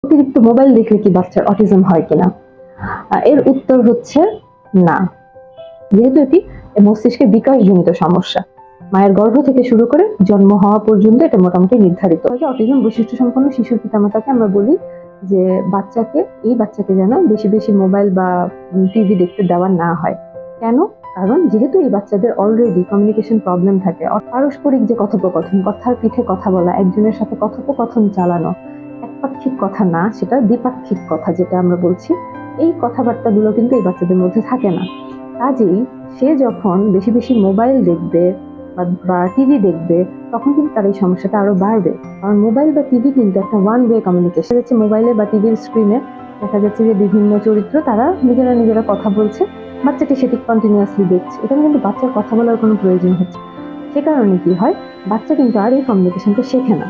অতিরিক্ত মোবাইল দেখলে কি বাচ্চার অটিজম হয় কিনা? এর উত্তর হচ্ছে না। যেহেতু এটি মস্তিষ্কের বিকাশজনিত সমস্যা, মায়ের গর্ভ থেকে শুরু করে জন্ম হওয়া পর্যন্ত এটা মোটামুটি নির্ধারিত। অটিজম বৈশিষ্ট্য সম্পন্ন শিশুর পিতামাতাকে আমরা বলি যে বাচ্চাকে যেন বেশি বেশি মোবাইল বা টিভি দেখতে দেওয়া না হয়। কেন? কারণ যেহেতু এই বাচ্চাদের অলরেডি কমিউনিকেশন প্রবলেম থাকে, পারস্পরিক যে কথোপকথন, কথার পিঠে কথা বলা, একজনের সাথে কথোপকথন চালানো, একপাক্ষিক কথা না, সেটা দ্বিপাক্ষিক কথা যেটা আমরা বলছি, এই কথাবার্তাগুলো কিন্তু এই বাচ্চাদের মধ্যে থাকে না। কাজেই সে যখন বেশি বেশি মোবাইল দেখবে বা টিভি দেখবে, তখন কিন্তু তার এই সমস্যাটা আরো বাড়বে। কারণ মোবাইল বা টিভি কিন্তু একটা ওয়ান ওয়ে কমিউনিকেশন। হচ্ছে মোবাইলে বা টিভির স্ক্রিনে দেখা যাচ্ছে যে বিভিন্ন চরিত্র তারা নিজেরা কথা বলছে, বাচ্চাটি সেটি কন্টিনিউয়াসলি দেখছে। এখানে কিন্তু বাচ্চার কথা বলার কোনো প্রয়োজন হচ্ছে। সে কারণে কি হয়, বাচ্চা কিন্তু আর এই কমিউনিকেশনটা শেখে না।